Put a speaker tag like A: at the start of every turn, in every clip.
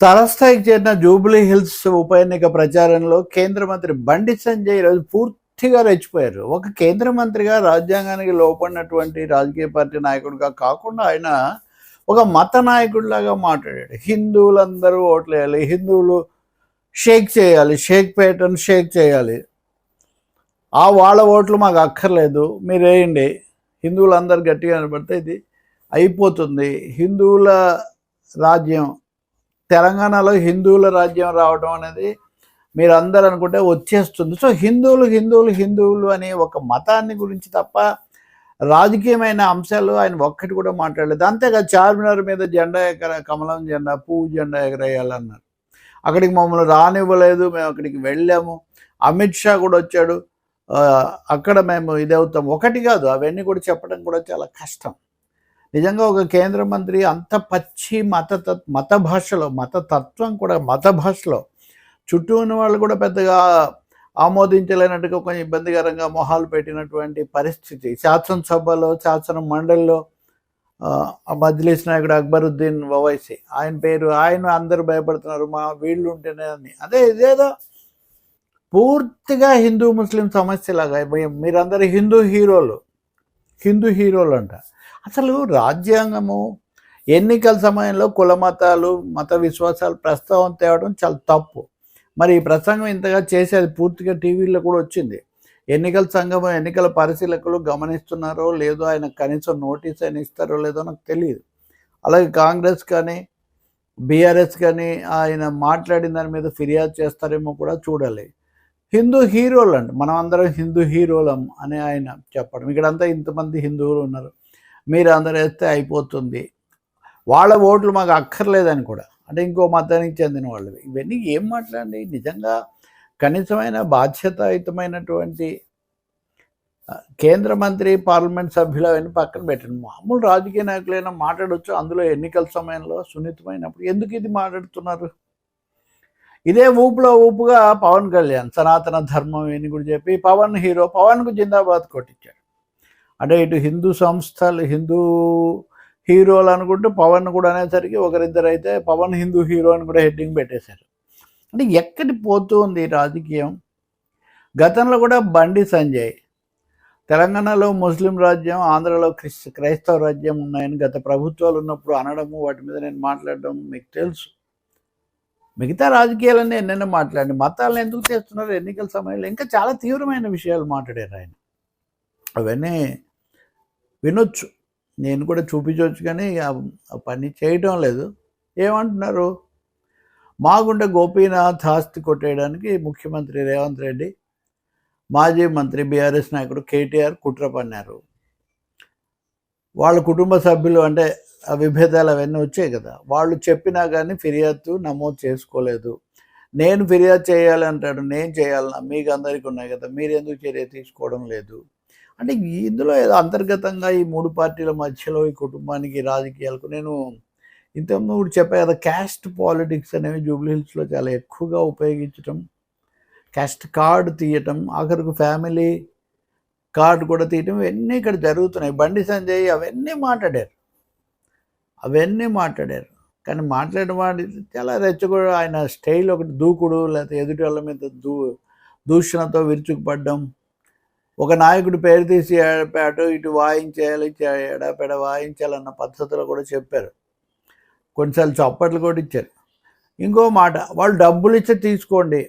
A: తారస్థాయికి చేరిన Jubilee hills ఉప ఎన్నిక ప్రచారంలో కేంద్ర మంత్రి బండి సంజయ్ ఈరోజు పూర్తిగా రెచ్చిపోయారు. ఒక కేంద్ర మంత్రిగా రాజ్యాంగానికి లోపడినటువంటి రాజకీయ పార్టీ నాయకుడిగా కాకుండా ఆయన ఒక మత నాయకుడిలాగా మాట్లాడాడు. హిందువులందరూ ఓట్లేయాలి, హిందువులు షేక్ చేయాలి, షేక్ పేటను షేక్ చేయాలి, వాళ్ళ ఓట్లు మాకు అక్కర్లేదు, మీరు వేయండి, హిందువులందరూ గట్టిగా నిలబడితే ఇది అయిపోతుంది, హిందువుల రాజ్యం, తెలంగాణలో హిందువుల రాజ్యం రావడం అనేది మీరు అందరూ అనుకుంటే వచ్చేస్తుంది. సో హిందువులు హిందువులు హిందువులు అనే ఒక మతాన్ని గురించి తప్ప రాజకీయమైన అంశాలు ఆయన ఒక్కటి కూడా మాట్లాడలేదు. అంతేకాదు చార్మినార్ మీద జెండా కమలం జెండా, పువ్వు జెండా ఎగరేయాలన్నారు. అక్కడికి మమ్మల్ని రానివ్వలేదు, మేము అక్కడికి వెళ్ళాము. అమిత్ షా కూడా వచ్చాడు, అక్కడ మేము ఇదవుతాం. ఒకటి కాదు, అవన్నీ కూడా చెప్పడం కూడా చాలా కష్టం. నిజంగా ఒక కేంద్ర మంత్రి అంత పచ్చి మత భాషలో, మతతత్వం కూడా మత భాషలో చుట్టూ ఉన్న వాళ్ళు కూడా పెద్దగా ఆమోదించలేనట్టుగా కొంచెం ఇబ్బందికరంగా మొహాలు పెట్టినటువంటి పరిస్థితి. శాసనసభలో, శాసన మండలిలో మజ్లిస్ నాయకుడు అక్బరుద్దీన్ ఓవైసీ, ఆయన అందరూ భయపడుతున్నారు, మా వీళ్ళు ఉంటేనే అని. ఇదేదో పూర్తిగా హిందూ ముస్లిం సమస్యలాగా మీరందరూ హిందూ హీరోలు అంట. అసలు రాజ్యాంగము ఎన్నికల సమయంలో కుల మతాలు, మత విశ్వాసాలు ప్రస్తావన తేవడం చాలా తప్పు. మరి ఈ ప్రసంగం ఇంతగా చేసేది పూర్తిగా టీవీలో కూడా వచ్చింది. ఎన్నికల సంఘం, ఎన్నికల పరిశీలకులు గమనిస్తున్నారో లేదో, ఆయన కనీసం నోటీస్ అయినా ఇస్తారో లేదో నాకు తెలియదు. అలాగే కాంగ్రెస్ కానీ బీఆర్ఎస్ కానీ ఆయన మాట్లాడిన దాని మీద ఫిర్యాదు చేస్తారేమో కూడా చూడాలి. హిందూ హీరోలు అండి, మనం అందరం హిందూ హీరోలం అని ఆయన చెప్పడం. ఇక్కడంతా ఇంతమంది హిందువులు ఉన్నారు, మీరు అందరూ వేస్తే అయిపోతుంది, వాళ్ళ ఓట్లు మాకు అక్కర్లేదని కూడా, అంటే ఇంకో మతానికి చెందిన వాళ్ళు. ఇవన్నీ ఏం మాట్లాడండి? నిజంగా కనీసమైన బాధ్యతాయుతమైనటువంటి కేంద్ర మంత్రి, పార్లమెంట్ సభ్యులు అవన్నీ పక్కన పెట్టండి, మామూలు రాజకీయ నాయకులైనా మాట్లాడవచ్చు. అందులో ఎన్నికల సమయంలో సున్నితమైనప్పుడు ఎందుకు ఇది మాట్లాడుతున్నారు? ఇదే ఊపుగా పవన్ కళ్యాణ్ సనాతన ధర్మం అని కూడా చెప్పి పవన్కు జిందాబాద్ కొట్టించాడు. అంటే ఇటు హిందూ సంస్థలు, హిందూ హీరోలు అనుకుంటూ పవన్ కూడా అనేసరికి ఒకరిద్దరు అయితే పవన్ హిందూ హీరో అని కూడా హెడ్డింగ్ పెట్టేశారు. అంటే ఎక్కడి పోతూ ఉంది రాజకీయం? గతంలో కూడా బండి సంజయ్ తెలంగాణలో ముస్లిం రాజ్యం, ఆంధ్రలో క్రైస్తవ రాజ్యం ఉన్నాయని గత ప్రభుత్వాలు ఉన్నప్పుడు అనడము, వాటి మీద నేను మాట్లాడడం మీకు తెలుసు. మిగతా రాజకీయాలన్నీ ఎన్నెన్నో మాట్లాడి మతాలను ఎందుకు చేస్తున్నారు ఎన్నికల సమయంలో? ఇంకా చాలా తీవ్రమైన విషయాలు మాట్లాడారు ఆయన. అవన్నీ వినొచ్చు, నేను కూడా చూపించవచ్చు, కానీ ఆ పని చేయటం లేదు. ఏమంటున్నారు? మాగుంట గోపీనాథ్ ఆస్తి కొట్టేయడానికి ముఖ్యమంత్రి రేవంత్ రెడ్డి, మాజీ మంత్రి బీఆర్ఎస్ నాయకుడు కేటీఆర్ కుట్ర పన్నారు. వాళ్ళ కుటుంబ సభ్యులు అంటే ఆ విభేదాలు అవన్నీ వచ్చాయి కదా, వాళ్ళు చెప్పినా కానీ ఫిర్యాదు నమోదు చేసుకోలేదు. నేను ఫిర్యాదు చేయాలి అంటాడు, నేను చేయాలన్నా, మీకు అందరికీ ఉన్నాయి కదా, మీరు ఎందుకు చర్య తీసుకోవడం లేదు? అంటే ఇందులో ఏదో అంతర్గతంగా ఈ మూడు పార్టీల మధ్యలో ఈ కుటుంబానికి, రాజకీయాలకు, నేను ఇంతకుముందు చెప్పా కదా, క్యాస్ట్ పాలిటిక్స్ అనేవి జూబ్లీ హిల్స్లో చాలా ఎక్కువగా ఉపయోగించటం, క్యాస్ట్ కార్డు తీయటం, ఆఖరికి ఫ్యామిలీ కార్డు కూడా తీయటం, ఇవన్నీ ఇక్కడ జరుగుతున్నాయి. బండి సంజయ్ అవన్నీ మాట్లాడారు. కానీ మాట్లాడిన వాడి చాలా రెచ్చగొడ, ఆయన స్టైల్ ఒకటి దూకుడు, లేకపోతే ఎదుటి వాళ్ళ మీద దూషణతో విరుచుకుపడ్డం, ఒక నాయకుడి పేరు తీసి అటు ఇటు వాయించేయాలి, ఎడపెడ వాయించాలన్న పద్ధతిలో కూడా చెప్పారు. కొన్నిసార్లు చప్పట్లు కూడా ఇచ్చారు. ఇంకో మాట, వాళ్ళు డబ్బులు ఇస్తే తీసుకోండి,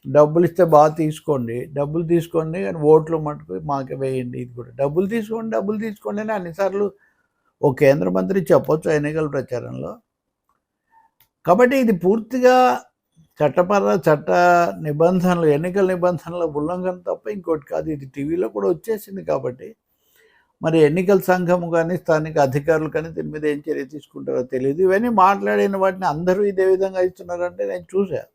A: డబ్బులు ఇస్తే బాగా తీసుకోండి, డబ్బులు తీసుకోండి, కానీ ఓట్లు మటుకు మాకే వేయండి. ఇది కూడా డబ్బులు తీసుకోండి అని అన్నిసార్లు ఓ కేంద్ర మంత్రి చెప్పొచ్చు ఎన్నికల ప్రచారంలో. కాబట్టి ఇది పూర్తిగా చట్ట నిబంధనలు, ఎన్నికల నిబంధనల ఉల్లంఘన తప్ప ఇంకోటి కాదు. ఇది టీవీలో కూడా వచ్చేసింది. కాబట్టి మరి ఎన్నికల సంఘము కానీ స్థానిక అధికారులు కానీ దీని మీద ఏం చర్య తీసుకుంటారో తెలియదు. ఇవన్నీ మాట్లాడిన వాటిని అందరూ ఇదే విధంగా ఇస్తున్నారంటే నేను చూశాను.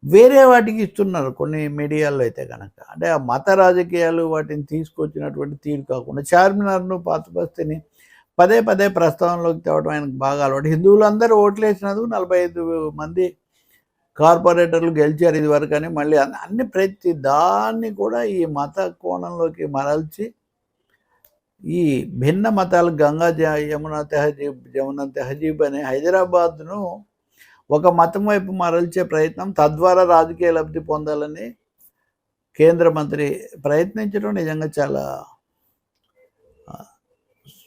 A: వేరే వాటికి ఇస్తున్నారు కొన్ని మీడియాల్లో అయితే కనుక. అంటే ఆ మత రాజకీయాలు వాటిని తీసుకొచ్చినటువంటి తీరు కాకుండా చార్మినార్ను, పాత బస్తీని పదే ప్రస్తావనలోకి తేవడం ఆయనకు బాగా అలవాటు. హిందువులందరూ ఓట్లేసినందుకు 45 మంది కార్పొరేటర్లు గెలిచారు ఇదివరకు అని, మళ్ళీ అన్ని ప్రతి దాన్ని కూడా ఈ మత కోణంలోకి మరల్చి ఈ భిన్న మతాలు, గంగా జమున తెహజీబ్ అనే హైదరాబాద్ను ఒక మతం వైపు మరల్చే ప్రయత్నం, తద్వారా రాజకీయ లబ్ధి పొందాలని కేంద్ర మంత్రి ప్రయత్నించడం నిజంగా చాలా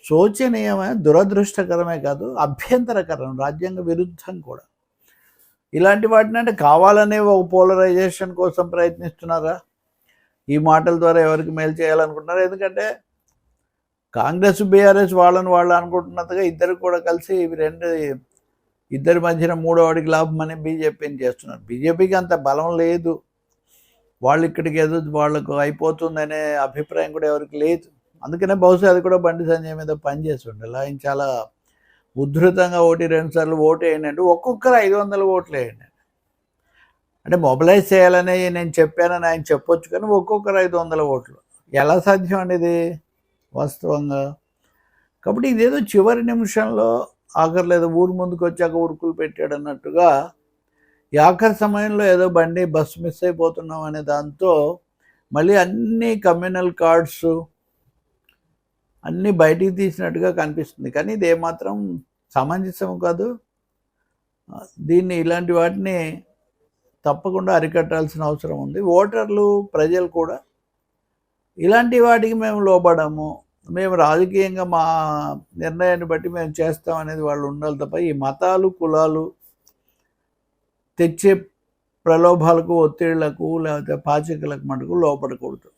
A: శోచనీయమైన, దురదృష్టకరమే కాదు, అభ్యంతరకరం, రాజ్యాంగ విరుద్ధం కూడా. ఇలాంటి వాటిని అంటే కావాలనే ఒక పోలరైజేషన్ కోసం ప్రయత్నిస్తున్నారా? ఈ మాటల ద్వారా ఎవరికి మేలు చేయాలనుకుంటున్నారు? ఎందుకంటే కాంగ్రెస్ బీఆర్ఎస్ వాళ్ళు అనుకుంటున్నట్టుగా ఇద్దరు కూడా కలిసి ఇద్దరి మధ్యన మూడోవాడికి లాభం అని బీజేపీని చేస్తున్నారు. బీజేపీకి అంత బలం లేదు, వాళ్ళు ఇక్కడికి ఏదో వాళ్ళకు అయిపోతుందనే అభిప్రాయం కూడా ఎవరికి లేదు. అందుకనే బహుశా అది కూడా బండి సంజయ్ మీద పనిచేసి ఉండాలి. ఆయన చాలా ఉధృతంగా 1-2 సార్లు ఓటు వేయండి అంటే ఒక్కొక్కరు 500 ఓట్లు వేయండి అంటే మొబిలైజ్ చేయాలని నేను చెప్పానని ఆయన చెప్పొచ్చు, కానీ ఒక్కొక్కరు 500 ఓట్లు ఎలా సాధ్యం అండి ఇది వాస్తవంగా? కాబట్టి ఇదేదో చివరి నిమిషంలో ఆఖర్లేదు ఊరు ముందుకు వచ్చాక ఉరుకులు పెట్టాడు అన్నట్టుగా ఈ ఆఖరి సమయంలో ఏదో బస్సు మిస్ అయిపోతున్నాం అనే దాంతో మళ్ళీ అన్ని కమ్యూనల్ కార్డ్స్ అన్నీ బయటికి తీసినట్టుగా కనిపిస్తుంది. కానీ ఇది ఏమాత్రం సమంజసం కాదు. దీన్ని ఇలాంటి వాటిని తప్పకుండా అరికట్టాల్సిన అవసరం ఉంది. ఓటర్లు, ప్రజలు కూడా ఇలాంటి వాటికి మేము లోబడము, మేము రాజకీయంగా మా నిర్ణయాన్ని బట్టి మేము చేస్తాం అనేది వాళ్ళు ఉండాలి తప్ప ఈ మతాలు, కులాలు తెచ్చే ప్రలోభాలకు, ఒత్తిళ్లకు, లేకపోతే పాచికలకు మటుకు లోపడకూడదు.